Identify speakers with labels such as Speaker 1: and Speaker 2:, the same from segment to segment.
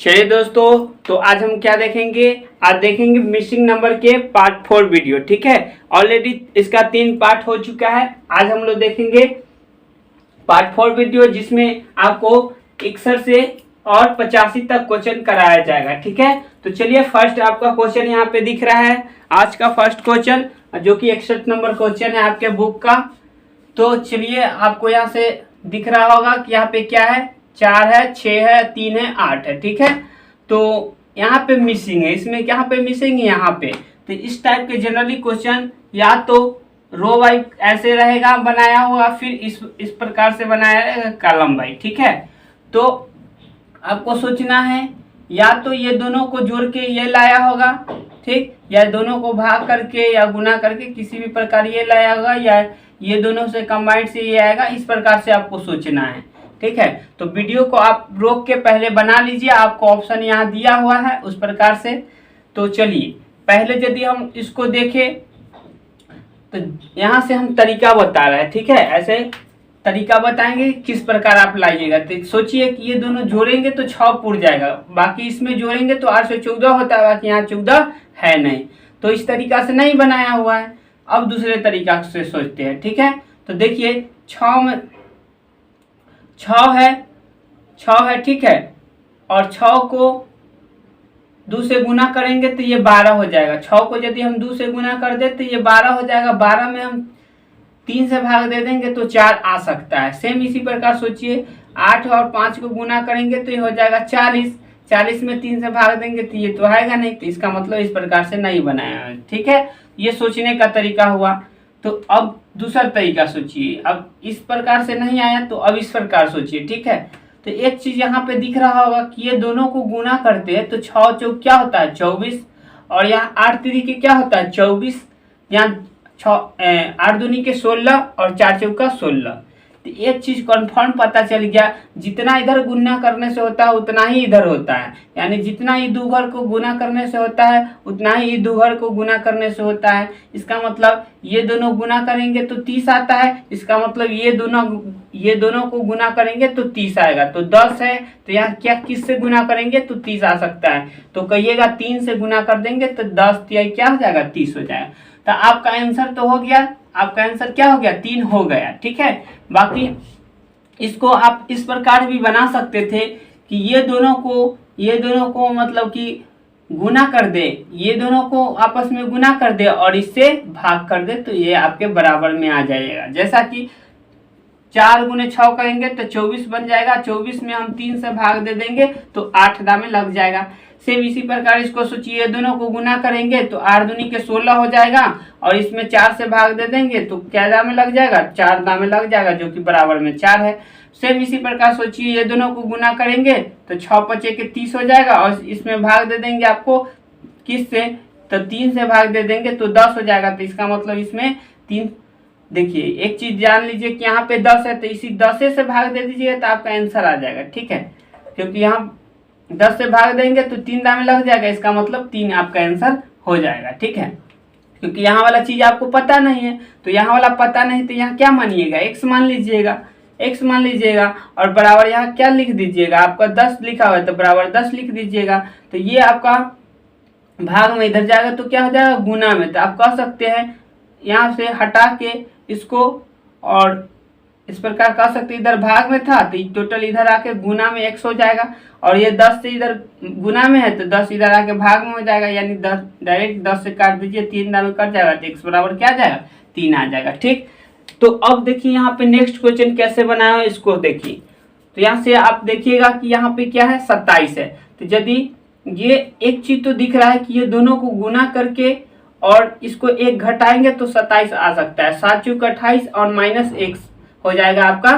Speaker 1: चलिए दोस्तों, तो आज हम क्या देखेंगे। आज देखेंगे मिसिंग नंबर के पार्ट 4 वीडियो। ठीक है, ऑलरेडी इसका 3 पार्ट हो चुका है। आज हम लोग देखेंगे पार्ट 4 वीडियो, जिसमें आपको 61 से और 85 तक क्वेश्चन कराया जाएगा। ठीक है, तो चलिए फर्स्ट आपका क्वेश्चन यहाँ पे दिख रहा है। आज का फर्स्ट क्वेश्चन जो कि 61 नंबर क्वेश्चन है आपके बुक का। तो चलिए, आपको यहाँ से दिख रहा होगा कि यहाँ पे क्या है, 4 है, 6 है, 3 है, 8 है। ठीक है, तो यहाँ पे मिसिंग है, इसमें यहाँ पे मिसिंग है यहाँ पे। तो इस टाइप के जनरली क्वेश्चन या तो रो वाइज ऐसे रहेगा बनाया हुआ, फिर इस प्रकार से बनाया रहेगा कॉलम वाइज। ठीक है, तो आपको सोचना है या तो ये दोनों को जोड़ के ये लाया होगा, ठीक, या दोनों को भाग करके या गुना करके किसी भी प्रकार ये लाया होगा, या ये दोनों से कंबाइंड से ये आएगा। इस प्रकार से आपको सोचना है। ठीक है, तो वीडियो को आप रोक के पहले बना लीजिए, आपको ऑप्शन यहाँ दिया हुआ है उस प्रकार से। तो चलिए पहले यदि हम इसको देखें तो यहाँ से हम तरीका बता रहे हैं। ठीक है, ऐसे तरीका बताएंगे किस प्रकार आप लाइएगा। तो सोचिए कि ये दोनों जोड़ेंगे तो 6 पुर जाएगा, बाकी इसमें जोड़ेंगे तो 8 से 14 होता है, बाकी यहाँ 14 है नहीं। तो इस तरीका से नहीं बनाया हुआ है। अब दूसरे तरीका से सोचते हैं। ठीक है, तो देखिए 6 में 6 है, ठीक है, और 6 को 2 से गुना करेंगे तो ये 12 हो जाएगा। 6 को यदि हम 2 से गुना कर दे तो ये 12 हो जाएगा। 12 में हम 3 से भाग दे देंगे तो 4 आ सकता है। सेम इसी प्रकार सोचिए, 8 और 5 को गुना करेंगे तो ये हो जाएगा 40। 40 में 3 से भाग देंगे तो ये तो आएगा नहीं, तो इसका मतलब इस प्रकार से नहीं बनाया है। ठीक है, ये सोचने का तरीका हुआ। तो अब दूसरा तरीका सोचिए। अब इस प्रकार से नहीं आया तो अब इस प्रकार सोचिए। ठीक है, तो एक चीज यहाँ पे दिख रहा होगा कि ये दोनों को गुना करते हैं तो 6 चौक क्या होता है 24, और यहाँ 8 तरीके क्या होता है 24, यहाँ 8 दूनी के 16 और 4 चौका 16। तो एक चीज कंफर्म पता चल गया, जितना इधर गुना करने से होता है उतना ही इधर होता है। यानी जितना ही दो घर को गुना करने से होता है उतना ही दो घर को गुना करने से होता है। इसका मतलब ये दोनों गुना करेंगे तो 30 आता है। इसका मतलब ये दोनों को गुना करेंगे तो 30 आएगा। तो 10 है तो यहाँ क्या किससे गुना करेंगे तो 30 आ सकता है। तो कहिएगा 3 से गुना कर देंगे तो 10 क्या हो जाएगा 30 हो जाएगा। तो आपका आंसर तो हो गया, आपका आंसर क्या हो गया 3 हो गया। ठीक है, बाकी इसको आप इस प्रकार भी बना सकते थे कि ये दोनों को मतलब कि गुना कर दे, ये दोनों को आपस में गुना कर दे और इससे भाग कर दे, तो ये आपके बराबर में आ जाएगा। जैसा कि 4 गुने 6 करेंगे तो 24 बन जाएगा। 24 में हम 3 से भाग दे देंगे तो 8 दामे लग जाएगा। सेम इसी प्रकार इसको सोचिए, दोनों को गुना करेंगे तो 8 दूनी के 16 हो जाएगा, और इसमें 4 से भाग दे देंगे तो क्या दामे लग जाएगा 4 दामे लग जाएगा, जो कि बराबर में 4 है। सेम इसी प्रकार सोचिए, ये दोनों को गुना करेंगे तो 6 पचे के 30 हो जाएगा, और इसमें भाग दे देंगे आपको किस से तो 3 से भाग दे देंगे तो 10 हो जाएगा। तो इसका मतलब इसमें 3, देखिए एक चीज जान लीजिए कि यहाँ पे 10 है तो इसी 10 से भाग दे दीजिएगा तो आपका आंसर आ जाएगा। ठीक है, क्योंकि यहाँ 10 से भाग देंगे तो 3 दामे लग जाएगा, इसका मतलब 3 आपका आंसर हो जाएगा। ठीक है, क्योंकि यहाँ वाला चीज आपको पता नहीं है, तो यहाँ वाला पता नहीं तो यहाँ क्या मानिएगा x मान लीजिएगा, और बराबर यहाँ क्या लिख दीजिएगा, आपका 10 लिखा हुआ है तो बराबर 10 लिख दीजिएगा। तो ये आपका भाग में इधर जाएगा तो क्या हो जाएगा गुना में। तो आप कह सकते हैं यहाँ से हटा के इसको, और इस प्रकार कह सकते इधर भाग में था तो टोटल इधर आके गुना में x हो जाएगा, और ये 10 से इधर गुना में है तो 10 इधर आके भाग में हो जाएगा। यानी 10 डायरेक्ट 10 से काट दीजिए, 3 दामे कट जाएगा तो x बराबर क्या आ जाएगा 3 आ जाएगा। ठीक, तो अब देखिए यहाँ पे नेक्स्ट क्वेश्चन कैसे बनाया है इसको देखिए। तो यहाँ से आप देखिएगा कि यहाँ पे क्या है 27 है। तो यदि ये एक चीज तो दिख रहा है कि ये दोनों को गुना करके और इसको 1 घटाएंगे तो 27 आ सकता है। 7 चौक 28 और -1 हो जाएगा आपका,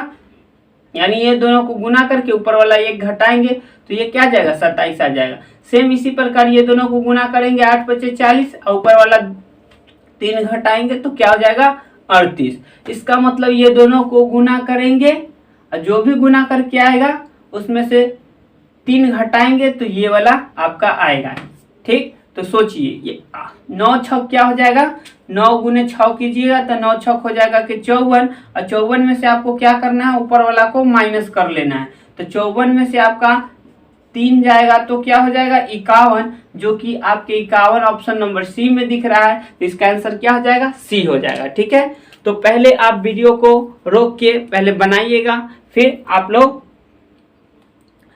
Speaker 1: यानी ये दोनों को गुना करके ऊपर वाला 1 घटाएंगे तो ये क्या जाएगा 27 आ जाएगा। सेम इसी प्रकार ये दोनों को गुना करेंगे 8 पचे 40 और ऊपर वाला 3 घटाएंगे तो क्या हो जाएगा 38। इसका मतलब ये दोनों को गुना करेंगे और जो भी गुना करके आएगा उसमें से 3 घटाएंगे तो ये वाला आपका आएगा। ठीक, तो सोचिए ये 9 छक क्या हो जाएगा, 9 गुने 6 कीजिएगा तो 9 छक हो जाएगा कि 54, और 54 में से आपको क्या करना है ऊपर वाला को माइनस कर लेना है। तो 54 में से आपका 3 जाएगा तो क्या हो जाएगा 51, जो कि आपके 51 ऑप्शन नंबर सी में दिख रहा है। तो इसका आंसर क्या हो जाएगा सी हो जाएगा। ठीक है, तो पहले आप वीडियो को रोक के पहले बनाइएगा, फिर आप लोग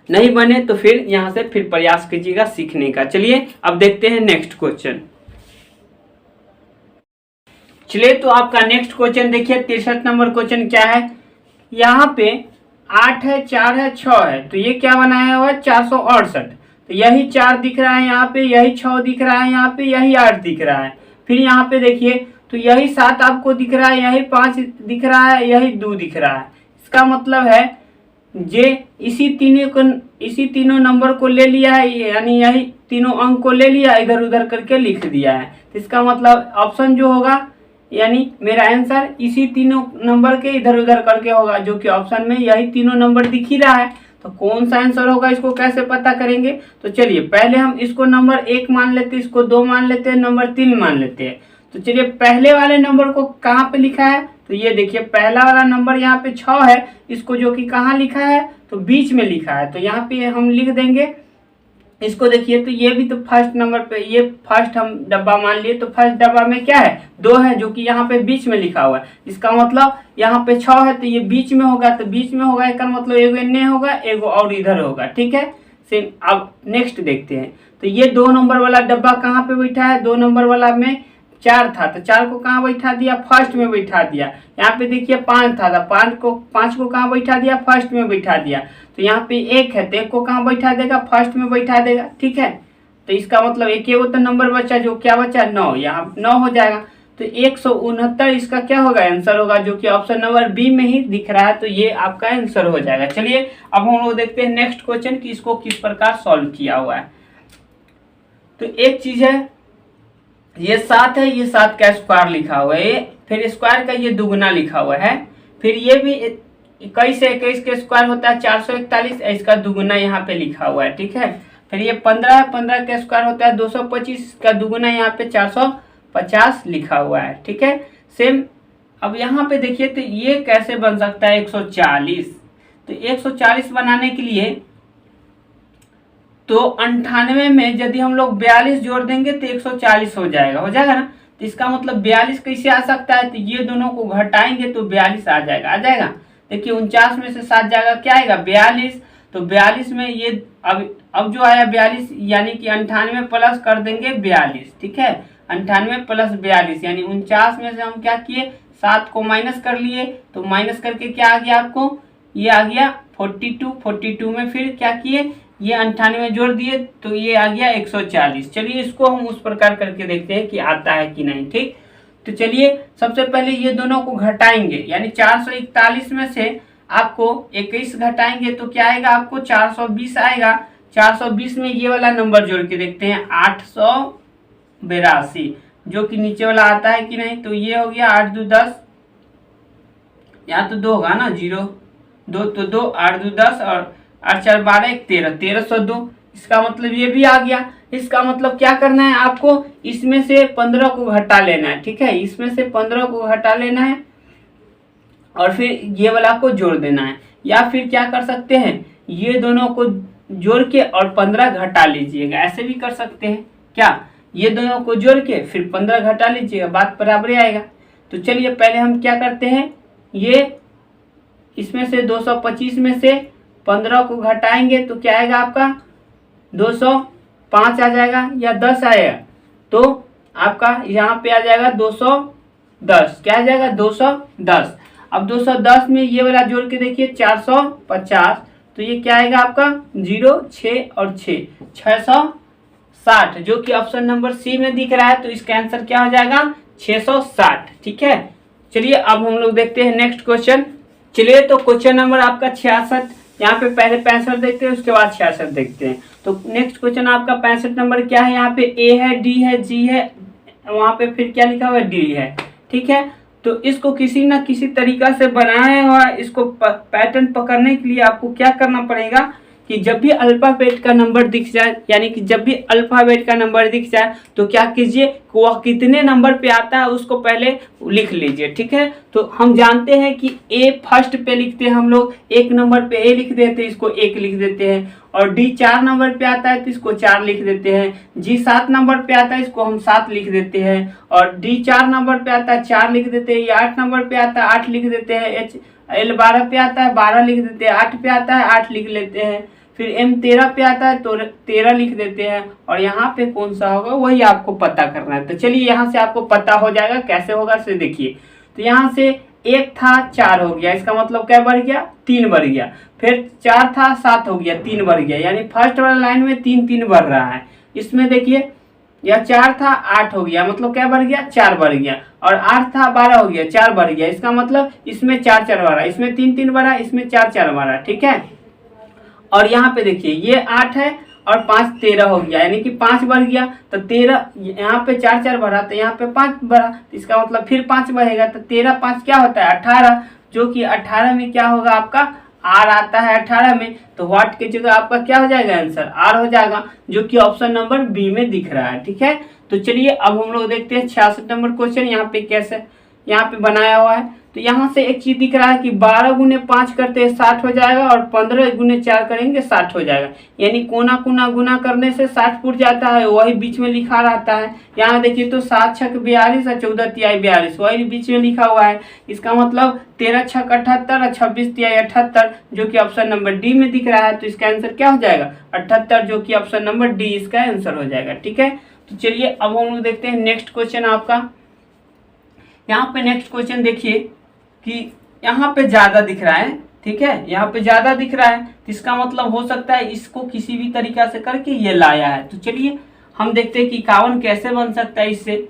Speaker 1: नहीं बने तो फिर यहाँ से फिर प्रयास कीजिएगा सीखने का। चलिए अब देखते हैं नेक्स्ट क्वेश्चन। चलिए तो आपका नेक्स्ट क्वेश्चन देखिए 63 नंबर क्वेश्चन क्या है। यहाँ पे 8 है, 4 है, 6 है, तो ये क्या बनाया हुआ है 468। तो यही 4 दिख रहा है यहाँ पे, यही 6 दिख रहा है यहाँ पे, यही 8 दिख रहा है। फिर यहाँ पे देखिए तो यही 7 आपको दिख रहा है, यही 5 दिख रहा है, यही 2 दिख रहा है। इसका मतलब है जे इसी तीनों नंबर को ले लिया है, यानी यही तीनों अंक को ले लिया, इधर उधर करके लिख दिया है। तो इसका मतलब ऑप्शन जो होगा, यानी मेरा आंसर इसी तीनों नंबर के इधर उधर करके होगा, जो कि ऑप्शन में यही तीनों नंबर दिख ही रहा है। तो कौन सा आंसर होगा, इसको कैसे पता करेंगे। तो चलिए पहले हम इसको नंबर 1 मान लेते हैं, इसको 2 मान लेते हैं, नंबर 3 मान लेते हैं। तो चलिए पहले वाले नंबर को कहाँ पे लिखा है, तो ये देखिए पहला वाला नंबर यहाँ पे 6 है, इसको जो कि कहाँ लिखा है तो बीच में लिखा है। तो यहाँ पे हम लिख देंगे इसको। देखिए तो ये भी तो फर्स्ट नंबर पे, ये फर्स्ट हम डब्बा मान लिए, तो फर्स्ट डब्बा में क्या है 2 है, जो कि यहाँ पे बीच में लिखा हुआ है। इसका मतलब यहाँ पे 6 है तो ये बीच में होगा, तो बीच में होगा इसका मतलब एगो इन्ने होगा, एगो और इधर होगा। ठीक है, सेम। अब नेक्स्ट देखते हैं। तो ये 2 नंबर वाला डब्बा कहाँ पे बैठा है, 2 नंबर वाला में 4 था, तो 4 को कहाँ बैठा दिया फर्स्ट में बैठा दिया। यहाँ पे देखिए 5 था, तो 5 को कहाँ बैठा दिया फर्स्ट में बैठा दिया। तो यहाँ पे 1 है, तो 1 को कहाँ बैठा देगा फर्स्ट में बैठा देगा। ठीक है, तो इसका मतलब एक तो नंबर बचा, जो क्या बचा 9, यहाँ 9 हो जाएगा। तो 169 इसका क्या होगा आंसर होगा, जो कि ऑप्शन नंबर बी में ही दिख रहा है। तो ये आपका आंसर हो जाएगा। चलिए अब हम लोग देखते हैं नेक्स्ट क्वेश्चन कि इसको किस प्रकार सॉल्व किया हुआ है। तो एक चीज है, ये 7 है, ये 7 का स्क्वायर लिखा हुआ है, फिर स्क्वायर का ये दुगुना लिखा हुआ है। फिर ये भी 21 से 21 का स्क्वायर होता है 441, इसका दुगुना यहाँ पे लिखा हुआ है। ठीक है, फिर ये 15 है, 15 का स्क्वायर होता है 225, का दुगुना यहाँ पे 450 लिखा हुआ है। ठीक है, सेम। अब यहाँ पे देखिए तो ये कैसे बन सकता है 140। तो 140 बनाने के लिए तो 98 में यदि हम लोग 42 जोड़ देंगे तो 140 हो जाएगा ना। तो इसका मतलब 42 कैसे आ सकता है, तो ये दोनों को घटाएंगे तो 42 आ जाएगा। देखिए 49 में से 7 जाएगा, क्या आएगा 42। तो 42 में ये अब जो आया 42, यानी कि 98 प्लस कर देंगे 42। ठीक है, 98 प्लस 42 यानी 49 में से हम क्या किए 7 को माइनस कर लिए, तो माइनस करके क्या आ गया आपको, ये आ गया 42 में फिर क्या किए ये 98 जोड़ दिए, तो ये आ गया 140। चलिए इसको हम उस प्रकार करके देखते हैं कि आता है कि नहीं। ठीक, तो चलिए सबसे पहले ये दोनों को घटाएंगे, यानी 441 में से आपको 21 घटाएंगे तो क्या आएगा आपको 420 आएगा। 420 में ये वाला नंबर जोड़ के देखते हैं 882, जो कि नीचे वाला आता है कि नहीं। तो ये हो गया 8 2 10, यहाँ तो 2 होगा ना, 0 2 तो 2, 8 2 10 और 8 4 12 13, 1302। इसका मतलब ये भी आ गया। इसका मतलब क्या करना है आपको, इसमें से 15 को घटा लेना है। ठीक है, इसमें से 15 को घटा लेना है और फिर ये वाला को जोड़ देना है। या फिर क्या कर सकते हैं, ये दोनों को जोड़ के और 15 घटा लीजिएगा, ऐसे भी कर सकते हैं। क्या, ये दोनों को जोड़ के फिर 15 घटा लीजिएगा, बात बराबर आएगा। तो चलिए पहले हम क्या करते हैं, ये इसमें से 225 में से 15 को घटाएंगे तो क्या आएगा आपका 205 आ जाएगा या 10 आएगा, तो आपका यहाँ पे आ जाएगा 210। क्या आ जाएगा 210। अब 210 में ये वाला जोड़ के देखिए 450, तो ये क्या आएगा आपका 0 6 और 660, जो कि ऑप्शन नंबर सी में दिख रहा है। तो इसका आंसर क्या हो जाएगा 660। ठीक है, चलिए अब हम लोग देखते हैं नेक्स्ट क्वेश्चन। चलिए तो क्वेश्चन नंबर आपका 66, यहाँ पे पहले 65 देखते हैं उसके बाद 66 देखते हैं। तो नेक्स्ट क्वेश्चन आपका 65 नंबर क्या है, यहाँ पे ए है, डी है, जी है, वहाँ पे फिर क्या लिखा हुआ है डी है। ठीक है, तो इसको किसी ना किसी तरीका से बनाया हुआ, इसको पैटर्न पकड़ने के लिए आपको क्या करना पड़ेगा, कि जब भी अल्फाबेट का नंबर दिख जाए, यानी कि जब भी अल्फाबेट का नंबर दिख जाए तो क्या कीजिए, वह कितने नंबर पे आता है उसको पहले लिख लीजिए, ठीक है। तो हम जानते हैं कि ए फर्स्ट पे लिखते हैं हम लोग, एक नंबर पे ए लिख देते हैं, इसको एक लिख देते हैं। और डी 4 नंबर पे आता है तो इसको 4 लिख देते हैं। जी 7 नंबर पे आता है, इसको हम 7 लिख देते हैं। और डी 4 नंबर पे आता है, 4 लिख देते हैं। 8 नंबर पे आता है, 8 लिख देते हैं। एच एल 12 पे आता है, 12 लिख देते हैं। 8 पे आता है, 8 लिख लेते हैं। फिर एम 13 पे आता है तो 13 लिख देते हैं। और यहाँ पे कौन सा होगा वही आपको पता करना है। तो चलिए यहाँ से आपको पता हो जाएगा, कैसे होगा से देखिए। तो यहाँ से एक था 4 हो गया, इसका मतलब क्या बढ़ गया, 3 बढ़ गया। फिर 4 था 7 हो गया, 3 बढ़ गया, यानी फर्स्ट वाला लाइन में 3 3 बढ़ रहा है। इसमें देखिए यह 4 था 8 हो गया, मतलब क्या बढ़ गया, 4 बढ़ गया। और 8 था 12 हो गया, 4 बढ़ गया। इसका मतलब इसमें 4 4 बढ़ा, इसमें 3 3 बढ़ा, इसमें 4 4 बढ़ा, ठीक है। और यहाँ पे देखिए ये 8 है और 5 13 हो गया, यानी कि 5 बढ़ गया। तो 13 यहाँ पे 4 4 बढ़ा, तो यहाँ पे 5 बढ़ा, तो इसका मतलब फिर 5 बढ़ेगा। तो 13 5 क्या होता है, 18, जो कि 18 में क्या होगा आपका आर आता है 18 में। तो व्हाट की जगह आपका क्या हो जाएगा, आंसर आर हो जाएगा, जो कि ऑप्शन नंबर बी में दिख रहा है, ठीक है। तो चलिए अब हम लोग देखते हैं 66 नंबर क्वेश्चन यहाँ पे कैसे यहाँ पे बनाया हुआ है। तो यहाँ से एक चीज दिख रहा है कि 12 गुने 5 करते हैं 60 हो जाएगा, और 15 गुने 4 करेंगे 60 हो जाएगा। यानी कोना कोना गुना करने से 60 फुट जाता है, वही बीच में लिखा रहता है। यहाँ देखिए तो 7 छक 42 और 14 तिहाई 42, वही बीच में लिखा हुआ है। इसका मतलब 13 छक 78 और 26 तिहाई 78, जो कि ऑप्शन नंबर डी में दिख रहा है। तो इसका आंसर क्या हो जाएगा, 78, जो कि ऑप्शन नंबर डी इसका आंसर हो जाएगा, ठीक है। तो चलिए अब हम लोग देखते हैं नेक्स्ट क्वेश्चन आपका। यहाँ पे नेक्स्ट क्वेश्चन देखिए कि यहाँ पे ज्यादा दिख रहा है, ठीक है, यहाँ पे ज्यादा दिख रहा है। तो इसका मतलब हो सकता है इसको किसी भी तरीका से करके ये लाया है। तो चलिए हम देखते हैं कि 51 कैसे बन सकता है इससे।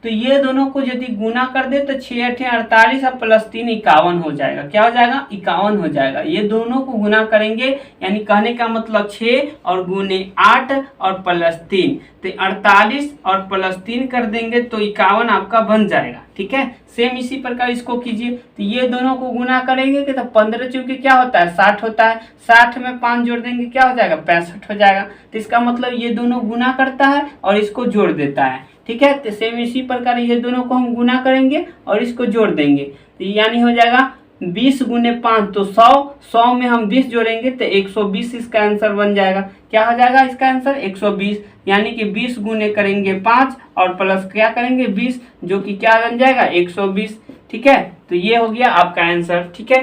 Speaker 1: तो ये दोनों को यदि गुना कर दे तो 6 8 48 और प्लस 3 51 हो जाएगा। क्या हो जाएगा, 51 हो जाएगा। ये दोनों को गुना करेंगे, यानी कहने का मतलब 6 और गुने 8 और प्लस 3, तो 48 और प्लस 3 कर देंगे तो 51 आपका बन जाएगा, ठीक है। सेम इसी प्रकार इसको कीजिए। तो ये दोनों को गुना करेंगे कि तो 15 चूंकि क्या होता है 60 होता है, 60 में 5 जोड़ देंगे क्या हो जाएगा, 65 हो जाएगा। तो इसका मतलब ये दोनों गुना करता है और इसको जोड़ देता है, ठीक है। तो सेम इसी प्रकार ये दोनों को हम गुना करेंगे और इसको जोड़ देंगे, तो यानी हो जाएगा 20 गुने 5 तो 100 में हम 20 जोड़ेंगे तो 120 इसका आंसर बन जाएगा। क्या हो जाएगा इसका आंसर 120, यानी कि 20 गुने करेंगे 5 और प्लस क्या करेंगे 20, जो कि क्या बन जाएगा 120, ठीक है। तो ये हो गया आपका आंसर, ठीक है।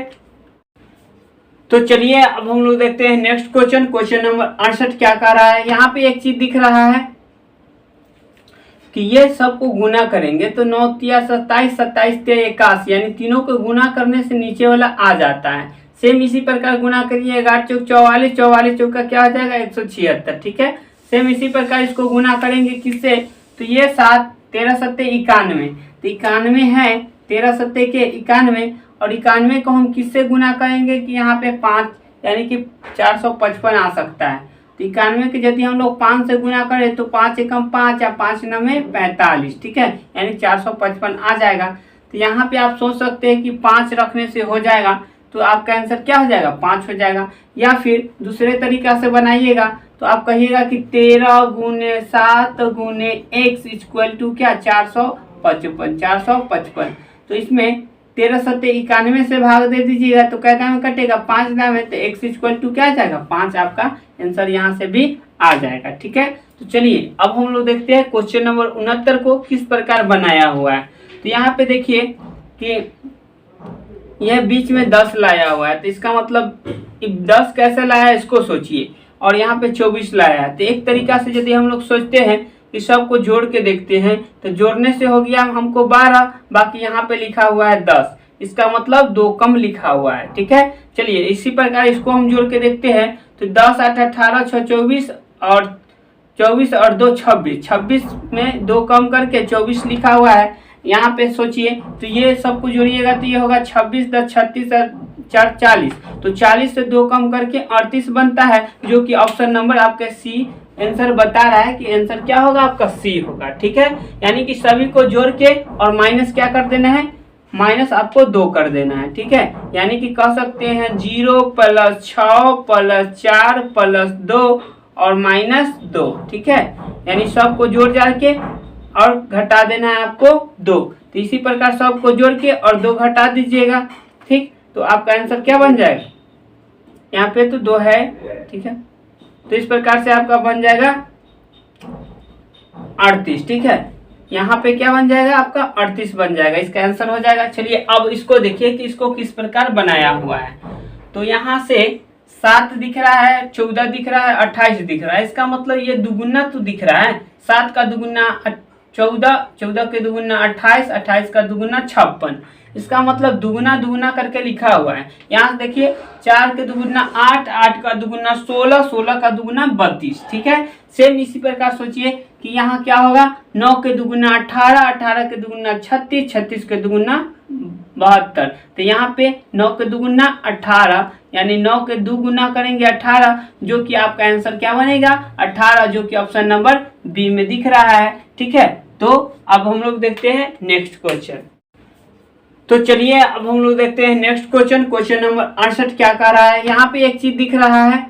Speaker 1: तो चलिए अब हम लोग देखते हैं नेक्स्ट क्वेश्चन, क्वेश्चन नंबर 68 क्या कह रहा है। यहाँ पे एक चीज दिख रहा है कि ये सबको गुना करेंगे तो 9 तिया 27, 27 तिया 81, यानी तीनों को गुना करने से नीचे वाला आ जाता है। सेम इसी प्रकार गुना करिए, 11 चौक 44, 44 चौक का क्या हो जाएगा 176, ठीक है। सेम इसी प्रकार इसको गुना करेंगे किससे, तो ये 7 13 सत्ते 91, तो 91 है, 13 सत्ते के 91, और 91 को हम किससे गुना करेंगे कि यहाँ पे 5, यानी कि 455 आ सकता है। तो 91 के यदि हम लोग 5 से गुना करें तो 5 एकम 5 या 5 9 45, ठीक है, यानी 455 आ जाएगा। तो यहाँ पे आप सोच सकते हैं कि 5 रखने से हो जाएगा, तो आपका आंसर क्या हो जाएगा 5 हो जाएगा। या फिर दूसरे तरीका से बनाइएगा तो आप कहिएगा कि 13 गुने 7 गुने x इक्वल टू क्या 455, 455। तो इसमें 13 सत्ते 91 से भाग दे दीजिएगा तो कैसा में कटेगा 5 दाम है, तो x इक्वल टू क्या आ जाएगा 5, आपका आंसर यहाँ से भी आ जाएगा, ठीक है। तो चलिए अब हम लोग देखते हैं क्वेश्चन नंबर 69 को किस प्रकार बनाया हुआ है। तो यहाँ पे देखिए कि यह बीच में 10 लाया हुआ है, तो इसका मतलब 10 कैसे लाया है इसको सोचिए, और यहाँ पे 24 लाया है। तो एक तरीका से यदि हम लोग सोचते हैं कि सबको जोड़ के देखते हैं तो जोड़ने से हो गया हमको 12, बाकी यहाँ पे लिखा हुआ है 10, इसका मतलब 2 कम लिखा हुआ है, ठीक है। चलिए इसी प्रकार इसको हम जोड़ के देखते हैं तो 10 8 18 6 24 और 24 और 2 26, 26 में 2 कम करके 24 लिखा हुआ है। यहाँ पे सोचिए तो ये सबको जोड़िएगा तो ये होगा 26 10 36 4 40, तो 40 से 2 कम करके 38 बनता है, जो कि ऑप्शन नंबर आपके सी आंसर बता रहा है कि आंसर क्या होगा आपका सी होगा, ठीक है। यानी कि सभी को जोड़ के और माइनस क्या कर देना है, माइनस आपको 2 कर देना है, ठीक है। यानी कि कह सकते हैं 0 + 6 + 4 + 2 और -2, ठीक है। यानी सबको जोड़ जाड़ के और घटा देना है आपको 2। तो इसी प्रकार सबको जोड़ के और 2 घटा दीजिएगा, ठीक। तो आपका आंसर क्या बन जाएगा, यहाँ पे तो 2 है, ठीक है। तो इस प्रकार से आपका बन जाएगा 38, ठीक है। यहाँ पे क्या बन जाएगा आपका 38 बन जाएगा, इसका आंसर हो जाएगा। चलिए अब इसको देखिए कि इसको किस प्रकार बनाया हुआ है। तो यहाँ से 7 दिख रहा है, 14 दिख रहा है, 28 दिख रहा है। इसका मतलब ये दुगुना तो दिख रहा है। 7 का दुगुना 14, 14 के दुगुना 28, 28 का दुगुना 56। इसका मतलब दुगुना दुगुना करके लिखा हुआ है। यहाँ से देखिए 4 के दुगुना 8, 8 का दुगुना 16, 16 का दुगुना 32, ठीक है। सेम इसी प्रकार सोचिए कि यहाँ क्या होगा, 9 के दुगुना 18, 18 के दुगुना 36, 36 के दुगुना 72। तो यहाँ पे 9 के दुगुना 18, यानी 9 के 2 गुना करेंगे 18, जो कि आपका आंसर क्या बनेगा 18, जो कि ऑप्शन नंबर बी में दिख रहा है, ठीक है। तो अब हम लोग देखते हैं नेक्स्ट क्वेश्चन। तो चलिए अब हम लोग देखते हैं नेक्स्ट क्वेश्चन। क्वेश्चन नंबर 68 क्या कह रहा है, यहाँ पे एक चीज दिख रहा है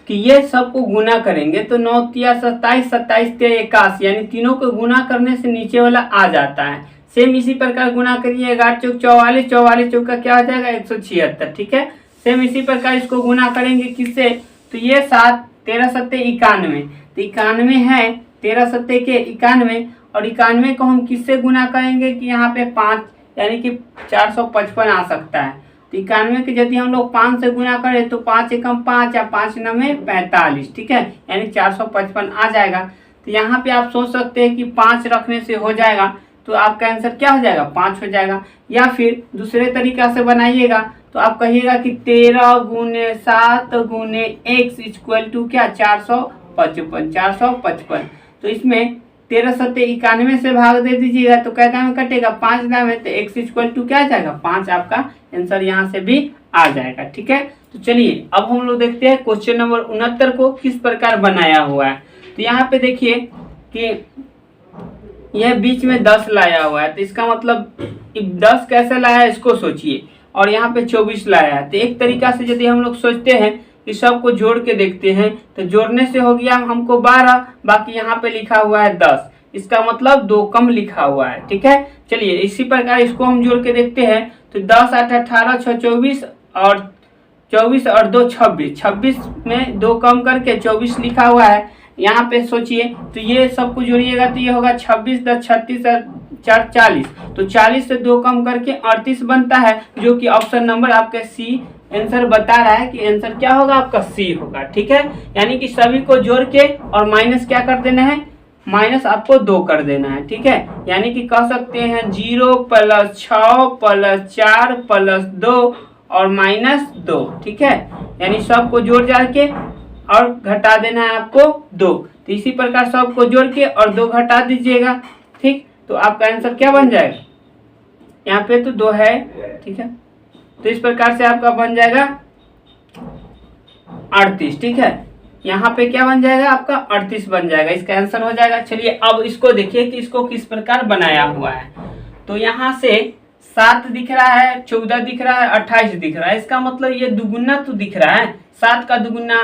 Speaker 1: कि ये सबको गुना करेंगे तो 9 तिया 27, 27 तिया 81, यानी तीनों को गुना करने से नीचे वाला आ जाता है। सेम इसी प्रकार गुना करिए, 11 चौक 44, 44 चौक का क्या हो जाएगा 176, ठीक है। सेम इसी प्रकार इसको गुना करेंगे किससे, तो ये 7 13 सत्ते 91, तो 91 है, 13 सत्ते के 91, और 91 को हम किससे गुना करेंगे कि यहाँ पे 5, यानी कि 455 आ सकता है। तो 91 के यदि हम लोग 5 से गुना करें तो 5 एकम 5 या 5 9 45, ठीक है, यानी 455 आ जाएगा। तो यहाँ पे आप सोच सकते हैं कि 5 रखने से हो जाएगा, तो आपका आंसर क्या हो जाएगा 5 हो जाएगा। या फिर दूसरे तरीका से बनाइएगा तो आप कहिएगा कि 13 × 7 × x = क्या 455, 455। तो इसमें 13 सत्ते 91 से भाग दे दीजिएगा तो कैसा में कटेगा 5 दाम है, तो x = क्या जाएगा 5, आपका आंसर यहाँ से भी आ जाएगा, ठीक है। तो चलिए अब हम लोग देखते हैं क्वेश्चन नंबर 69 को किस प्रकार बनाया हुआ है। तो यहाँ पे देखिए कि यह बीच में 10 लाया हुआ है, तो इसका मतलब 10 कैसे लाया है इसको सोचिए, और यहाँ पे 24 लाया है। तो एक तरीका से यदि हम लोग सोचते हैं कि सबको जोड़ के देखते हैं तो जोड़ने से हो गया हमको 12, बाकी यहाँ पे लिखा हुआ है 10, इसका मतलब 2 कम लिखा हुआ है, ठीक है। चलिए इसी प्रकार इसको हम जोड़ के देखते हैं तो 10 8 18 6 24 और 24 और 2 26, 26 में 2 कम करके 24 लिखा हुआ है। यहाँ पे सोचिए तो ये सबको जोड़िएगा तो ये होगा 26 10 36 4 40, तो 40 से 2 कम करके 38 बनता है, जो कि ऑप्शन नंबर आपके सी आंसर बता रहा है कि आंसर क्या होगा आपका सी होगा, ठीक है। यानी कि सभी को जोड़ के और माइनस क्या कर देना है, माइनस आपको 2 कर देना है, ठीक है। यानी कि कह सकते हैं 0 + 6 + 4 + 2 और -2, ठीक है। यानी सबको जोड़ जाड़ के और घटा देना है आपको 2। तो इसी प्रकार सबको जोड़ के और 2 घटा दीजिएगा, ठीक। तो आपका आंसर क्या बन जाएगा, यहाँ पे तो 2 है, ठीक है। तो इस प्रकार से आपका बन जाएगा 38, ठीक है। यहाँ पे क्या बन जाएगा आपका 38 बन जाएगा, इसका आंसर हो जाएगा। चलिए अब इसको देखिए कि इसको किस प्रकार बनाया हुआ है। तो यहाँ से 7 दिख रहा है, 14 दिख रहा है, 28 दिख रहा है। इसका मतलब ये दुगुना तो दिख रहा है। 7 का दुगुना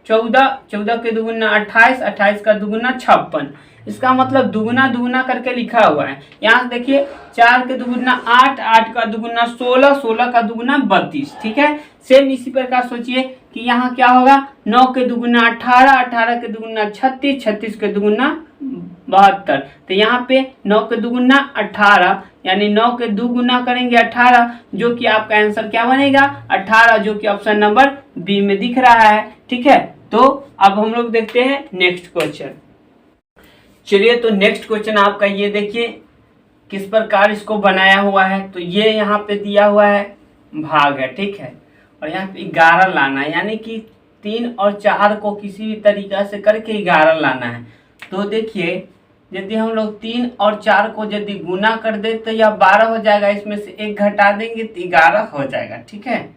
Speaker 1: 14, 14 के दुगुना 28, 28 का दुगुना 56। इसका मतलब दुगुना दुगुना करके लिखा हुआ है। यहाँ से देखिए 4 के दुगुना 8, 8 का दुगुना 16, 16 का दुगुना 32, ठीक है। सेम इसी प्रकार सोचिए कि यहाँ क्या होगा, 9 के दुगुना 18, 18 के दुगुना 36, 36 के दुगुना 72। तो यहाँ पे 9 के दुगुना 18, यानी 9 के 2 गुना करेंगे 18, जो कि आपका आंसर क्या बनेगा 18, जो कि ऑप्शन नंबर बी में दिख रहा है, ठीक है। तो अब हम लोग देखते हैं नेक्स्ट क्वेश्चन। चलिए तो नेक्स्ट क्वेश्चन आपका ये देखिए किस प्रकार इसको बनाया हुआ है। तो ये यहाँ पे दिया हुआ है भाग है, ठीक है, और यहाँ पे 11 लाना है, यानी कि 3 और 4 को किसी भी तरीका से करके 11 लाना है। तो देखिए यदि हम लोग 3 और 4 को यदि गुना कर दे तो यह 12 हो जाएगा, इसमें से 1 घटा देंगे तो 11 हो जाएगा, ठीक है।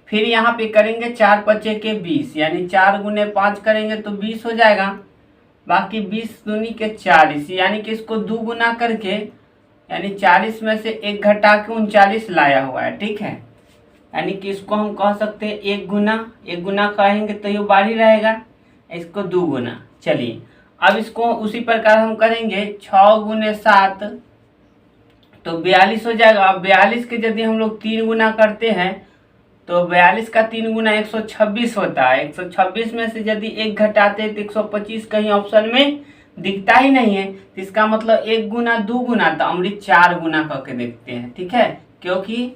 Speaker 1: फिर यहाँ पे करेंगे 4 5 के 20, यानी 4 × 5 करेंगे तो 20 हो जाएगा, बाकी 20 दूनी के 40, यानी कि इसको 2 गुना करके यानी 40 में से 1 घटा के 39 लाया हुआ है, ठीक है। यानी कि इसको हम कह सकते हैं 1 गुना कहेंगे तो ये बाहर ही रहेगा, इसको 2 गुना। चलिए अब इसको उसी प्रकार हम करेंगे 6 गुने 7 तो 42 हो जाएगा। अब 42 के यदि हम लोग 3 गुना करते हैं तो 42 का 3 गुना 126 होता है। 126 में से यदि 1 घटाते हैं तो 125 कहीं ऑप्शन में दिखता ही नहीं है, तो इसका मतलब 1 गुना 2 गुना, तो अमृत 4 गुना करके देखते हैं, ठीक है। क्योंकि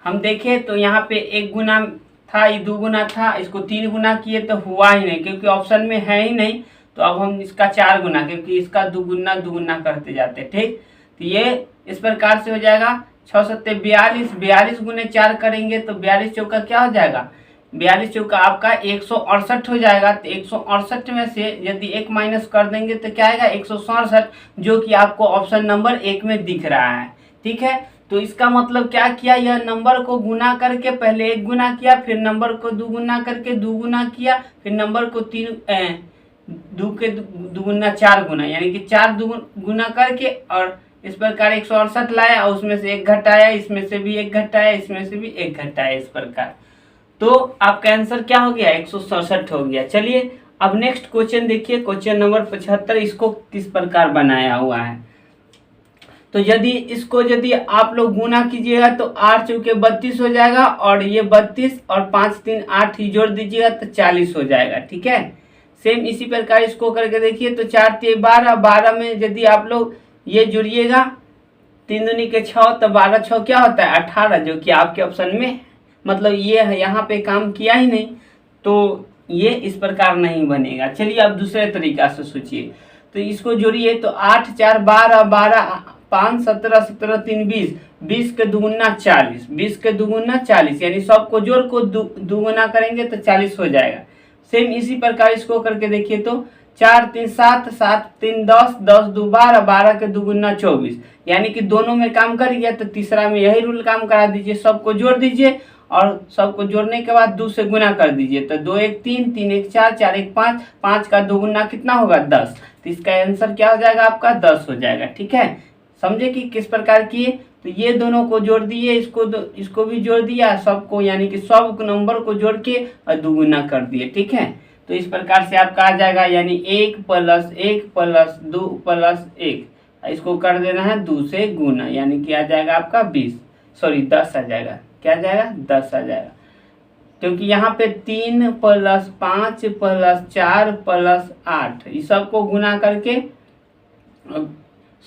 Speaker 1: हम देखें तो यहाँ पे 1 गुना था, ये 2 गुना था, इसको 3 गुना किए तो हुआ ही नहीं, क्योंकि ऑप्शन में है ही नहीं। तो अब हम इसका 4 गुना, क्योंकि इसका 2 गुना करते जाते, ठीक। तो ये इस प्रकार से हो जाएगा 6 सत्ते 42, 42 गुने 4 करेंगे तो 42 चौका क्या हो जाएगा, 42 चौका आपका 168 हो जाएगा। तो 168 में से यदि 1 माइनस कर देंगे तो क्या आएगा 167, जो कि आपको ऑप्शन नंबर 1 में दिख रहा है, ठीक है। तो इसका मतलब क्या किया, यह नंबर को गुना करके पहले 1 गुना किया, फिर नंबर को 2 गुना करके 2 गुना किया, फिर नंबर को 2 के 2 गुना 4 गुना, यानी कि 4 गुना करके और इस प्रकार 168 लाया और उसमें से 1 घटाया, इसमें से भी 1 घटाया, इसमें से भी 1 घटाया, इस प्रकार। तो आपका आंसर क्या हो गया, 167 हो गया। चलिए अब नेक्स्ट क्वेश्चन देखिए, क्वेश्चन नंबर 75। इसको किस प्रकार बनाया हुआ है, तो यदि आप लोग गुना कीजिएगा तो 8 चौके 32 हो जाएगा, और ये 32 और 5 3 8 ही जोड़ दीजिएगा तो 40 हो जाएगा, ठीक है। सेम इसी प्रकार इसको करके देखिए, तो 4 3 12, 12 में यदि आप लोग ये जुड़िएगा 3 दूनी के 6, तो 12 6 क्या होता है 18, जो कि आपके ऑप्शन में मतलब ये है, यहाँ पे काम किया ही नहीं, तो ये इस प्रकार नहीं बनेगा। चलिए अब दूसरे तरीका से सोचिए, तो इसको जोड़िए तो 8 4 12, 12 5 17, 17 3 20, 20 के 2 गुना 40, 20 के 2 गुना 40, यानी सबको जोड़ को 2 गुना करेंगे तो 40 हो जाएगा। सेम इसी प्रकार इसको करके देखिए, तो 4 3 7, 7 3 10, 10 2 12, 12 के 2 गुना 24, यानी कि दोनों में काम कर गया, तो तीसरा में यही रूल काम करा दीजिए, सबको जोड़ दीजिए और सबको जोड़ने के बाद 2 से गुना कर दीजिए, तो 2 1 3, 3 1 4, 4 1 5, 5 का 2 गुना कितना होगा 10, तो इसका आंसर क्या हो जाएगा आपका 10 हो जाएगा, ठीक है। समझे कि किस प्रकार किए, तो ये दोनों को जोड़ दिए, इसको भी जोड़ दिया, सबको यानी कि सब नंबर को जोड़ के और 2 गुना कर दिए, ठीक है। तो इस प्रकार से आपका आ जाएगा, यानी 1 + 1 + 2 + 1, इसको कर देना है 2 से गुना, यानी कि आ जाएगा आपका 10 आ जाएगा, क्या आ जाएगा 10 आ जाएगा, क्योंकि यहाँ पे 3 + 5 + 4 + 8 इस सबको गुना करके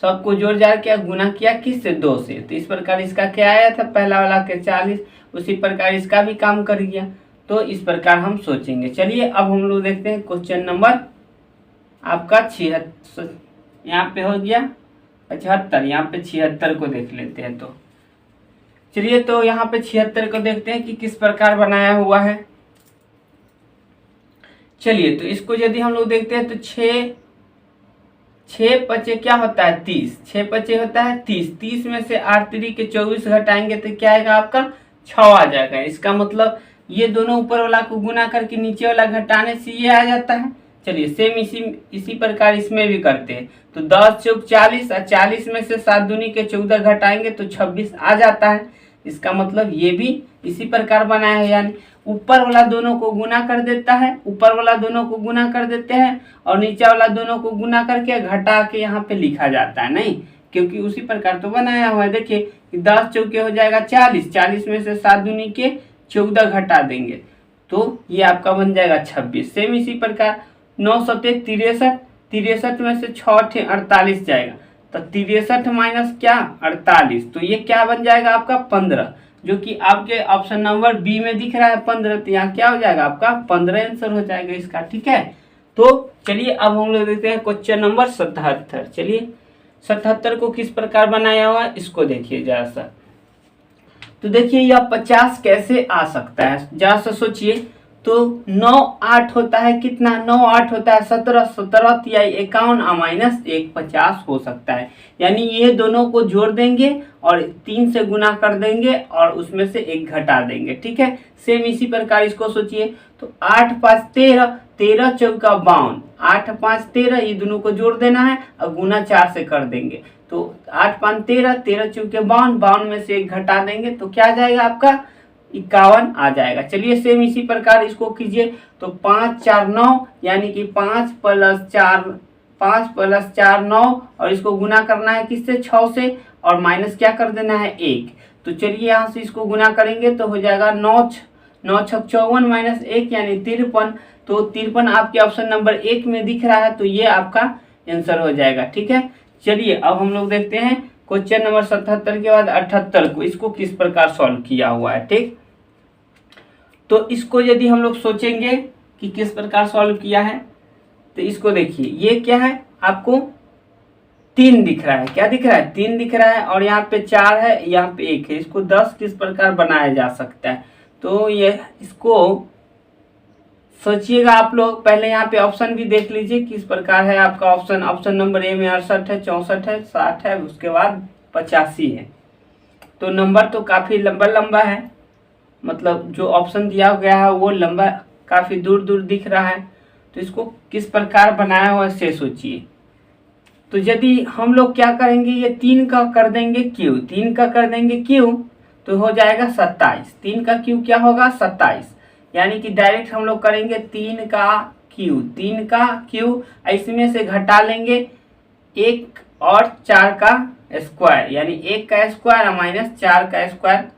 Speaker 1: सबको जोड़ जाड़ के गुना किया किससे 2 से, तो इस प्रकार इसका क्या आया था पहला वाला के 40, उसी प्रकार इसका भी काम कर गया। तो इस प्रकार हम सोचेंगे। चलिए अब हम लोग देखते हैं क्वेश्चन नंबर आपका 76, यहाँ पे हो गया 75, यहाँ पे 76 को देख लेते हैं। तो चलिए तो यहाँ पे 76 को देखते हैं कि किस प्रकार बनाया हुआ है। चलिए तो इसको यदि हम लोग देखते हैं तो 6 पचे क्या होता है 30, 6 पचे होता है 30, 30 में से 8 3 के 24 घटाएंगे तो क्या आएगा आपका 6 आ जाएगा। इसका मतलब ये दोनों ऊपर वाला को गुना करके नीचे वाला घटाने से ये आ जाता है। चलिए सेम इसी प्रकार इसमें भी करते हैं, तो 10 चौक 40 और 40 में से 7 दूनी के 14 घटाएंगे तो 26 आ जाता है। इसका मतलब ये भी इसी प्रकार बनाया है, यानी ऊपर वाला दोनों को गुना कर देता है, ऊपर वाला दोनों को गुना कर देते हैं और नीचे वाला दोनों को गुना करके घटा के यहाँ पे लिखा जाता है, नहीं क्योंकि उसी प्रकार तो बनाया हुआ है। देखिए कि 10 चौके हो जाएगा 40, 40 में से 7 दूनी के 14 घटा देंगे तो ये आपका बन जाएगा 26। सेम इसी प्रकार 9 सत्ते 63, 63 में से 6 48 जाएगा, तो 63 माइनस क्या 48, तो ये क्या बन जाएगा आपका 15, जो कि आपके ऑप्शन नंबर बी में दिख रहा है 15, तो यहाँ क्या हो जाएगा आपका 15 आंसर हो जाएगा इसका, ठीक है। तो चलिए अब हम लोग देखते हैं क्वेश्चन नंबर 77। चलिए 77 को किस प्रकार बनाया हुआ है इसको देखिए जरा सा। तो देखिए यह 50 कैसे आ सकता है, जरा सा सोचिए। तो 9 8 होता है कितना, 9 8 होता है 17, 17 या 51 माइनस 1 50 हो सकता है, यानी ये दोनों को जोड़ देंगे और 3 से गुना कर देंगे और उसमें से 1 घटा देंगे, ठीक है। सेम इसी प्रकार इसको सोचिए। तो 8 5 13, 13 चौका 52, 8 5 13 ये दोनों को जोड़ देना है और गुना 4 से कर देंगे तो 8 5 13, 13 चौके 52, 52 में से 1 घटा देंगे तो क्या आ जाएगा आपका 51 आ जाएगा। चलिए सेम इसी प्रकार इसको कीजिए। तो 5 4 9 यानी कि 5 + 4 9 और इसको गुना करना है किससे 6 से और माइनस क्या कर देना है 1। तो चलिए यहाँ से इसको गुना करेंगे तो हो जाएगा 9 9 6 54 माइनस 1 यानी 53। तो 53 आपके ऑप्शन नंबर 1 में दिख रहा है, तो ये आपका आंसर हो जाएगा। ठीक है, चलिए अब हम लोग देखते हैं क्वेश्चन नंबर 77 के बाद 78 को, इसको किस प्रकार सॉल्व किया हुआ है। ठीक, तो इसको यदि हम लोग सोचेंगे कि किस प्रकार सॉल्व किया है, तो इसको देखिए ये क्या है आपको 3 दिख रहा है। क्या दिख रहा है 3 दिख रहा है और यहाँ पे 4 है, यहाँ पे 1 है। इसको 10 किस प्रकार बनाया जा सकता है, तो ये इसको सोचिएगा आप लोग। पहले यहाँ पे ऑप्शन भी देख लीजिए किस प्रकार है आपका ऑप्शन। ऑप्शन नंबर ए में 68 है, 64 है, 60 है, उसके बाद 85 है। तो नंबर तो काफ़ी लंबा लंबा है, मतलब जो ऑप्शन दिया गया है वो लंबा काफ़ी दूर दूर दिख रहा है। तो इसको किस प्रकार बनाया हुआ है से सोचिए। तो यदि हम लोग क्या करेंगे, ये 3 का कर देंगे क्यू, 3 का कर देंगे क्यू तो हो जाएगा 27। 3 का क्यू क्या होगा 27, यानी कि डायरेक्ट हम लोग करेंगे 3 का क्यू, 3 का क्यू, इसमें से घटा लेंगे 1 और 4 का स्क्वायर, यानी 1 का स्क्वायर माइनस 4 का स्क्वायर,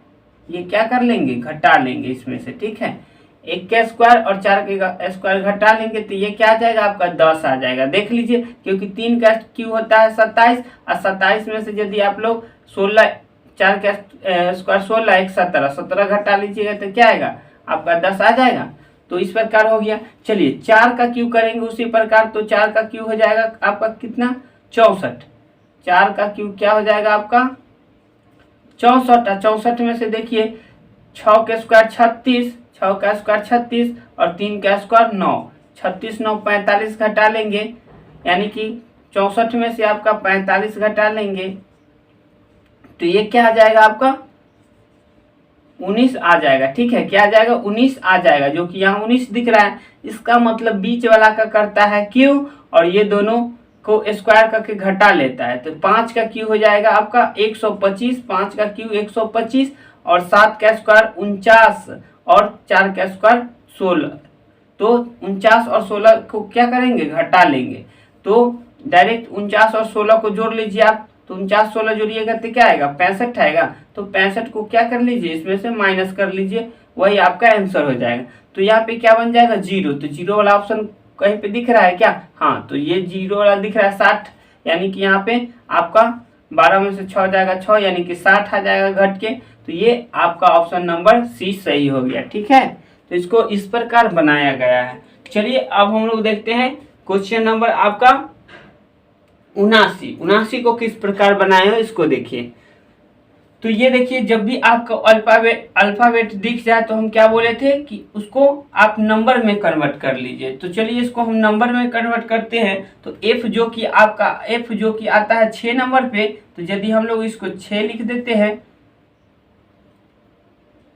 Speaker 1: ये क्या कर लेंगे घटा लेंगे इसमें से। ठीक है, 1 का स्क्वायर और 4 का स्क्वायर घटा लेंगे तो ये क्या आ जाएगा आपका 10 आ जाएगा। देख लीजिए क्योंकि 3 का क्यू होता है 27 और 27 में से यदि आप लोग 16, 4 का स्क्वायर 16, 1 17, 17 घटा लीजिएगा तो क्या आएगा आपका 10 आ जाएगा। तो इस प्रकार हो गया। चलिए 4 का क्यू करेंगे उसी प्रकार, तो 4 का क्यू हो जाएगा आपका कितना 64। 4 का क्यू क्या हो जाएगा आपका 64। 64 में से देखिए 6 का स्क्वायर 36, 6 का स्क्वायर 36 और 3 का स्क्वायर 9, 36 9 45 घटा लेंगे, यानी कि 64 में से आपका 45 घटा लेंगे तो ये क्या आ जाएगा आपका 19 आ जाएगा। ठीक है, क्या आ जाएगा 19 आ जाएगा, जो कि यहाँ 19 दिख रहा है। इसका मतलब बीच वाला का करता है क्यू और ये दोनों को स्क्वायर करके घटा लेता है। तो 5 का क्यू हो जाएगा आपका 125, 5 का क्यू 125 और 7 का स्क्वायर 49 और 4 का स्क्वायर 16। तो 49 और 16 को क्या करेंगे घटा लेंगे, तो डायरेक्ट 49 और 16 को जोड़ लीजिए आप। तो 49 16 जोड़िएगा तो क्या आएगा 65 आएगा। तो 65 को क्या कर लीजिए इसमें से माइनस कर लीजिए, वही आपका आंसर हो जाएगा। तो यहाँ पे क्या बन जाएगा 0। तो 0 वाला ऑप्शन कहीं पे दिख रहा है क्या, हाँ तो ये 0 वाला दिख रहा है 60, यानी कि यहाँ पे आपका 12 में से 6 जाएगा 6, यानी कि 60 आ जाएगा घट के। तो ये आपका ऑप्शन नंबर सी सही हो गया। ठीक है, तो इसको इस प्रकार बनाया गया है। चलिए अब हम लोग देखते हैं क्वेश्चन नंबर आपका 79 को किस प्रकार बनाए हो इसको देखिए। तो ये देखिए जब भी आपका अल्फाबेट दिख जाए तो हम क्या बोले थे कि उसको आप नंबर में कन्वर्ट कर लीजिए। तो चलिए इसको हम नंबर में कन्वर्ट करते हैं। तो एफ जो कि आता है 6 नंबर पे, तो यदि हम लोग इसको 6 लिख देते हैं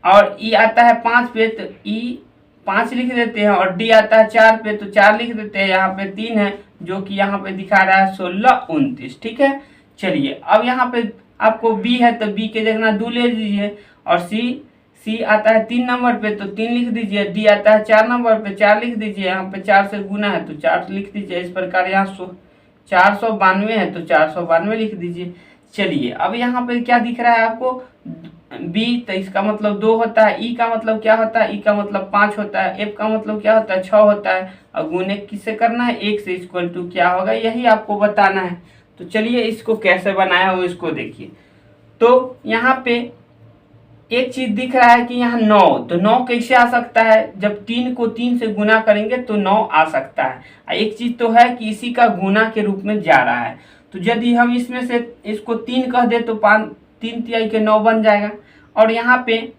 Speaker 1: और ई आता है 5 पे तो ई 5 लिख देते हैं और डी आता है 4 पे तो 4 लिख देते हैं। यहाँ पे 3 है जो कि यहाँ पे दिखा रहा है 16 29। ठीक है, चलिए अब यहाँ पे आपको बी है तो बी के जगह 2 ले लीजिए और सी आता है 3 नंबर पे तो 3 लिख दीजिए। डी आता है 4 नंबर पे 4 लिख दीजिए, यहाँ पे 4 से गुना है तो 4 लिख दीजिए। इस प्रकार यहाँ 492 है तो 492 लिख दीजिए। चलिए अब यहाँ पे क्या दिख रहा है आपको बी, तो इसका मतलब 2 होता है। ई का मतलब क्या होता है, ई का मतलब 5 होता है। एफ का मतलब क्या होता है 6 होता है। और गुणे किससे करना है 1 से, इक्वल टू क्या होगा यही आपको बताना है। तो चलिए इसको कैसे बनाया हो इसको देखिए। तो यहाँ पे एक चीज दिख रहा है कि यहाँ 9, तो 9 कैसे आ सकता है, जब 3 को 3 से गुना करेंगे तो 9 आ सकता है। एक चीज तो है कि इसी का गुना के रूप में जा रहा है। तो यदि हम इसमें से इसको 3 कह दे तो 3 तिहाई के 9 बन जाएगा। और यहाँ पे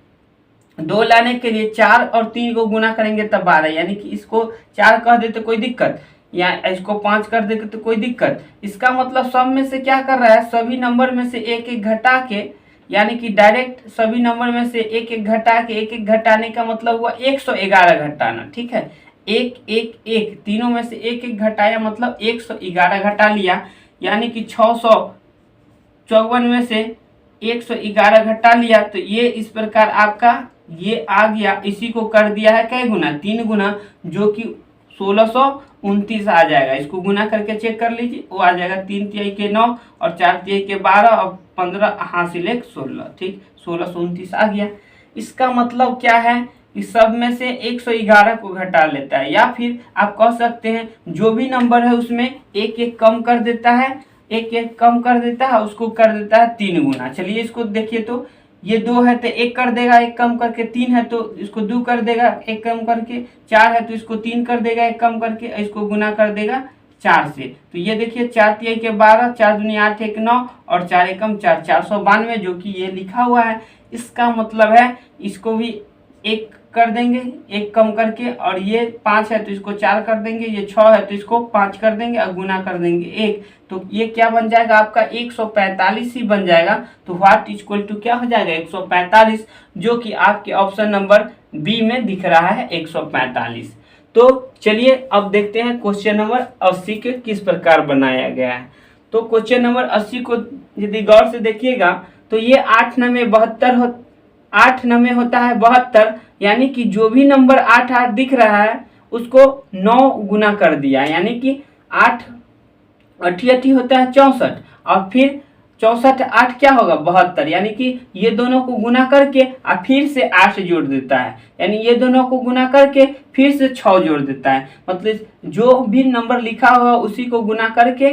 Speaker 1: 2 लाने के लिए 4 और 3 को गुना करेंगे तब 12, यानी कि इसको 4 कह दे तो कोई दिक्कत, या इसको 5 कर दे तो कोई दिक्कत। इसका मतलब सब में से क्या कर रहा है, सभी नंबर में से एक एक घटा के, यानी कि डायरेक्ट सभी नंबर में से एक एक घटा के, एक एक घटाने का मतलब हुआ 111 घटाना। ठीक है, 1 1 1 तीनों में से एक एक घटाया मतलब 111 घटा लिया, यानी कि 54 में से 111 घटा लिया तो ये इस प्रकार आपका ये आ गया। इसी को कर दिया है कै गुना, 3 गुना, जो कि 1629 आ जाएगा। इसको गुना करके चेक कर लीजिए, वो आ जाएगा 3 तिहाई के 9 और 4 तिहाई के 12 और 15 हासिल 16, ठीक 1629 आ गया। इसका मतलब क्या है, इस सब में से 111 को घटा लेता है, या फिर आप कह सकते हैं जो भी नंबर है उसमें एक एक कम कर देता है, एक एक कम कर देता है, उसको कर देता है 3 गुना। चलिए इसको देखिए, तो ये 2 है तो 1 कर देगा, 1 कम करके, 3 है तो इसको 2 कर देगा, 1 कम करके, 4 है तो इसको 3 कर देगा, 1 कम करके, इसको गुना कर देगा 4 से। तो ये देखिए 4 तिहाई के 12, 4 दूनी 8, 1 9 और 4 एकम 4, 492, जो कि ये लिखा हुआ है। इसका मतलब है इसको भी 1 कर देंगे, 1 कम करके, और ये 5 है तो इसको 4 कर देंगे, ये 6 है तो इसको 5 कर देंगे और गुना कर देंगे 1, तो ये क्या बन जाएगा आपका 145 ही बन जाएगा। तो व्हाट इक्वल टू क्या हो जाएगा 145, जो कि आपके ऑप्शन नंबर बी में दिख रहा है 145। तो चलिए अब देखते हैं क्वेश्चन नंबर 80 के किस प्रकार बनाया गया है। तो क्वेश्चन नंबर 80 को यदि गौर से देखिएगा तो ये 8 9 72 8 9 होता है 72, यानी कि जो भी नंबर 8 8 दिख रहा है उसको 9 गुना कर दिया, यानी कि 8 88 होता है 64, और फिर 64 8 क्या होगा 72, यानी कि ये दोनों को गुना करके और फिर से 8 जोड़ देता है, यानी ये दोनों को गुना करके फिर से 6 जोड़ देता है। मतलब जो भी नंबर लिखा हुआ उसी को गुना करके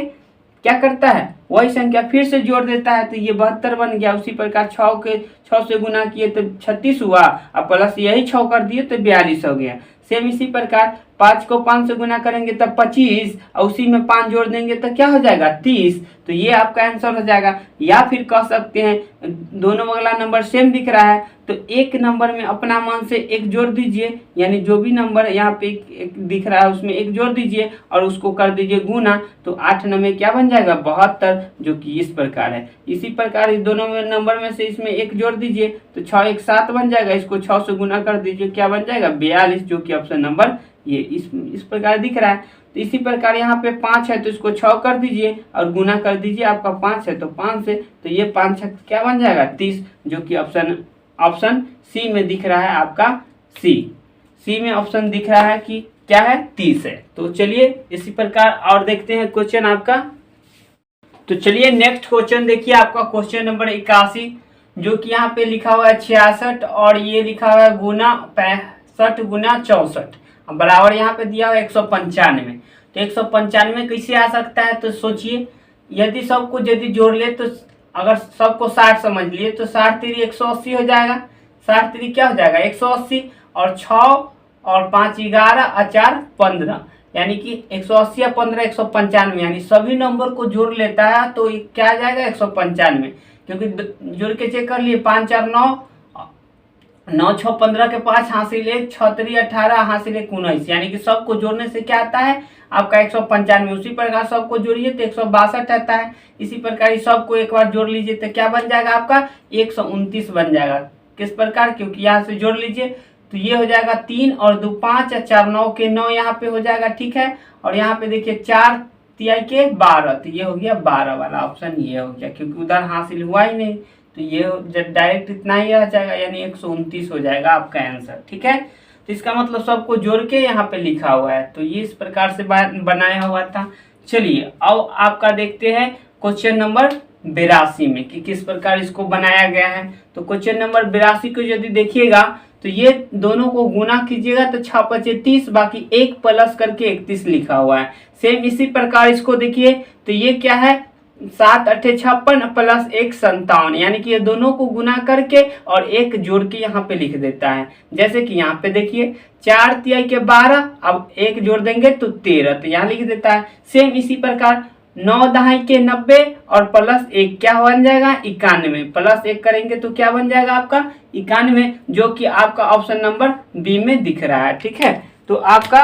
Speaker 1: क्या करता है वही संख्या फिर से जोड़ देता है, तो ये 72 बन गया। उसी प्रकार 6 से गुना किए तो 36 हुआ, और प्लस यही 6 कर दिए तो 42 हो गया। सेम इसी प्रकार 5 को 5 से गुना करेंगे तब 25, और उसी में 5 जोड़ देंगे तो क्या हो जाएगा 30, तो ये आपका आंसर हो जाएगा। या फिर कह सकते हैं दोनों अगला नंबर सेम दिख रहा है तो एक नंबर में अपना मान से 1 जोड़ दीजिए, यानी जो भी नंबर यहाँ पे एक दिख रहा है उसमें 1 जोड़ दीजिए और उसको कर दीजिए गुना, तो 8 9 क्या बन जाएगा 72, जो कि इस प्रकार है। इसी प्रकार इस दोनों में नंबर में से इसमें 1 जोड़ दीजिए तो 6 1 7 बन जाएगा, इसको 6 से गुना कर दीजिए, क्या बन जाएगा 42, जो कि ऑप्शन नंबर ये इस प्रकार दिख रहा है। तो इसी प्रकार यहाँ पे 5 है तो इसको 6 कर दीजिए और गुना कर दीजिए, आपका 5 है तो 5 से, तो ये 5 क्या बन जाएगा 30, जो कि ऑप्शन सी में दिख रहा है आपका सी में ऑप्शन दिख रहा है कि क्या है 30 है। तो चलिए इसी प्रकार और देखते हैं क्वेश्चन आपका। तो चलिए नेक्स्ट क्वेश्चन देखिए आपका क्वेश्चन नंबर 81, जो कि यहाँ पे लिखा हुआ है 66 और ये लिखा हुआ है गुना 65 गुना 64, बराबर यहाँ पे दिया हुआ है 195। तो 195 कैसे आ सकता है, तो सोचिए यदि सबको यदि जोड़ ले तो अगर सबको 60 समझ लिए तो 60 3 180 हो जाएगा, 60 3 क्या हो जाएगा 180, और 6 और 5 11 और 4 15, यानी कि 180 और 15 195, यानी सभी नंबर को जोड़ लेता है तो क्या आ जाएगा 195, क्योंकि जोड़ के चेक कर लिए 5 4 9 9 6 15 के 5 हासिल 1 6 3 18 हासिल 19, यानी कि सबको जोड़ने से क्या आता है आपका 195। उसी प्रकार सबको जोड़िए तो 162 आता है। इसी प्रकार सबको एक बार जोड़ लीजिए तो क्या बन जाएगा आपका 129 बन जाएगा। किस प्रकार, क्योंकि यहाँ से जोड़ लीजिए तो ये हो जाएगा 3 और 2 5 और 4 9 के 9 यहाँ पे हो जाएगा, ठीक है। और यहाँ पे देखिए 4 तिहाई के 12, तो ये हो गया 12 वाला ऑप्शन ये हो गया, क्योंकि उधर हासिल हुआ ही नहीं, तो ये डायरेक्ट इतना ही रह जाएगा, यानी 129 हो जाएगा आपका आंसर, ठीक है। तो इसका मतलब सबको जोड़ के यहाँ पे लिखा हुआ है, तो ये इस प्रकार से बनाया हुआ था। चलिए अब आपका देखते हैं क्वेश्चन नंबर 82 में कि किस प्रकार इसको बनाया गया है। तो क्वेश्चन नंबर 82 को यदि देखिएगा तो ये दोनों को गुना कीजिएगा तो 6 5 30, बाकी 1 प्लस करके 31 लिखा हुआ है। सेम इसी प्रकार इसको देखिए तो ये क्या है 7 8 56 प्लस 1 57, यानी कि ये दोनों को गुना करके और 1 जोड़ के यहाँ पे लिख देता है। जैसे कि यहाँ पे देखिए 4 तिहाई के 12, अब 1 जोड़ देंगे तो 13, तो यहाँ लिख देता है। सेम इसी प्रकार 9 दहाई के 90 और प्लस 1 क्या बन जाएगा 91, प्लस 1 करेंगे तो क्या बन जाएगा आपका 91, जो कि आपका ऑप्शन नंबर बी में दिख रहा है, ठीक है। तो आपका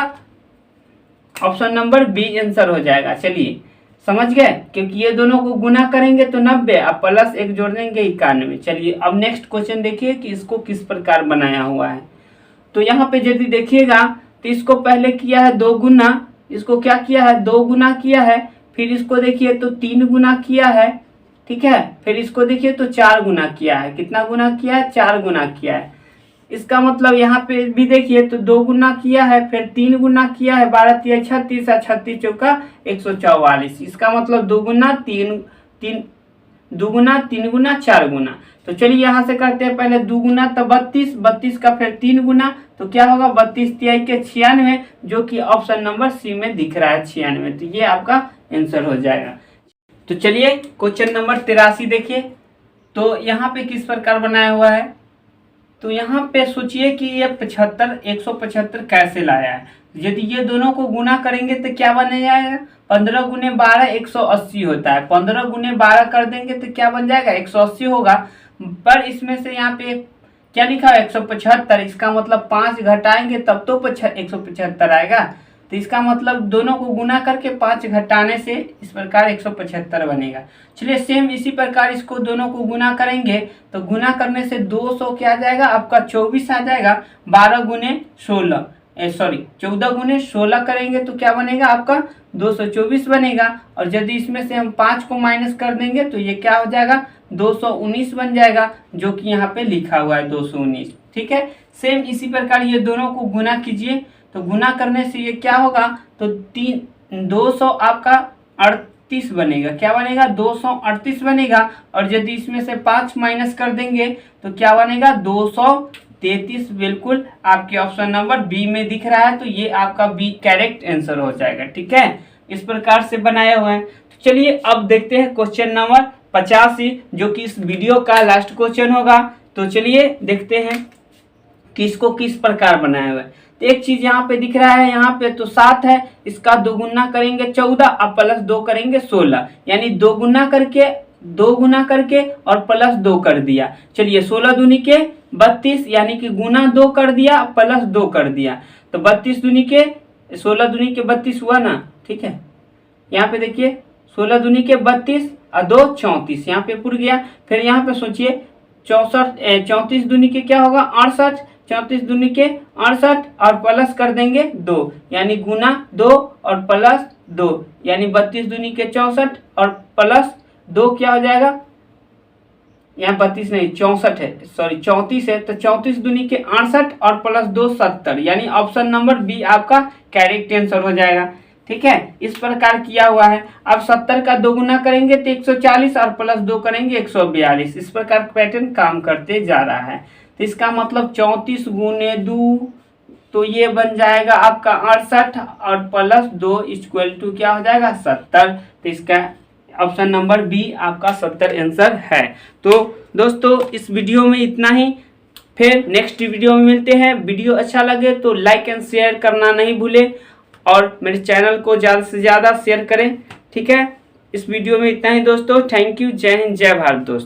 Speaker 1: ऑप्शन नंबर बी आंसर हो जाएगा। चलिए समझ गए, क्योंकि ये दोनों को गुना करेंगे तो 90 और प्लस 1 जोड़ देंगे 91। चलिए अब नेक्स्ट क्वेश्चन देखिए कि इसको किस प्रकार बनाया हुआ है। तो यहाँ पे यदि देखिएगा तो इसको पहले किया है 2 गुना, इसको क्या किया है 2 गुना किया है, फिर इसको देखिए तो 3 गुना किया है, ठीक है। फिर इसको देखिए तो 4 गुना किया है, कितना गुना किया है, 4 गुना किया है। इसका मतलब यहाँ पे भी देखिए तो 2 गुना किया है, फिर 3 गुना किया है, 12 तिया 36 और 36 चौका 144। इसका मतलब 2 गुना 3 गुना 4 गुना। तो चलिए यहाँ से करते हैं पहले 2 गुना तो 32 का फिर 3 गुना तो क्या होगा 32 तिहाई के 96, जो कि ऑप्शन नंबर सी में दिख रहा है 96। तो ये आपका आंसर हो जाएगा। तो चलिए क्वेश्चन नंबर 83 देखिए। तो यहाँ पे किस प्रकार बनाया हुआ है, तो यहाँ पे सोचिए कि ये 175 कैसे लाया है। यदि ये दोनों को गुना करेंगे तो क्या बन जाएगा, 15 गुने 12 180 होता है। 15 गुने 12 कर देंगे तो क्या बन जाएगा 180 होगा। पर इसमें से यहाँ पे क्या लिखा है 175, इसका मतलब 5 घटाएंगे तब तो 175 आएगा। तो इसका मतलब दोनों को गुना करके 5 घटाने से इस प्रकार 175 बनेगा। चलिए सेम इसी प्रकार इसको दोनों को गुना करेंगे तो गुना करने से 200 क्या आ जाएगा आपका 24 आ जाएगा। 14 गुने 16 करेंगे तो क्या बनेगा आपका 224 बनेगा। और यदि इसमें से हम 5 को माइनस कर देंगे तो ये क्या हो जाएगा 219 बन जाएगा, जो कि यहाँ पे लिखा हुआ है 219। ठीक है, सेम इसी प्रकार ये दोनों को गुना कीजिए तो गुना करने से ये क्या होगा तो 200 आपका 38 बनेगा। क्या बनेगा 238 बनेगा। और यदि इसमें से 5 माइनस कर देंगे तो क्या बनेगा 233। बिल्कुल आपके ऑप्शन नंबर बी में दिख रहा है, तो ये आपका बी करेक्ट आंसर हो जाएगा। ठीक है, इस प्रकार से बनाया हुआ है। तो चलिए अब देखते हैं क्वेश्चन नंबर 85, जो कि इस वीडियो का लास्ट क्वेश्चन होगा। तो चलिए देखते हैं कि इसको किस प्रकार बनाया हुआ है। तो एक चीज यहाँ पे दिख रहा है, यहाँ पे तो 7 है, इसका 2 गुना करेंगे 14 और प्लस 2 करेंगे 16, यानी 2 गुना करके और प्लस 2 कर दिया। चलिए 16 दूनी के 32, यानी कि गुना 2 कर दिया प्लस 2 कर दिया। तो 32 दूनी के 16 दूनी के 32 हुआ ना। ठीक है, यहाँ पे देखिए 16 दूनी के 32 और 2 34, यहाँ पे पूर गया। फिर यहाँ पे सोचिए 34 दूनी के क्या होगा 68, 34 दूनी के 68 और प्लस कर देंगे 2, यानी गुना 2 और प्लस 2, यानी 32 दूनी के 64 और प्लस 2 क्या हो जाएगा, यहाँ 32 नहीं 64 है, सॉरी 34 है। तो 34 दूनी के 68 और प्लस 2 70, यानी ऑप्शन नंबर बी आपका करेक्ट आंसर हो जाएगा। ठीक है, इस प्रकार किया हुआ है। अब 70 का 2 गुना करेंगे तो 140 और प्लस 2 करेंगे 142। इस प्रकार पैटर्न काम करते जा रहा है। तो इसका मतलब 34 गुने 2 तो ये बन जाएगा आपका 68 और प्लस 2 इक्वल टू क्या हो जाएगा 70। तो इसका ऑप्शन नंबर बी आपका 70 आंसर है। तो दोस्तों इस वीडियो में इतना ही, फिर नेक्स्ट वीडियो में मिलते हैं। वीडियो अच्छा लगे तो लाइक एंड शेयर करना नहीं भूलें और मेरे चैनल को ज़्यादा से ज़्यादा शेयर करें। ठीक है, इस वीडियो में इतना ही दोस्तों। थैंक यू, जय हिंद, जय भारत दोस्तों।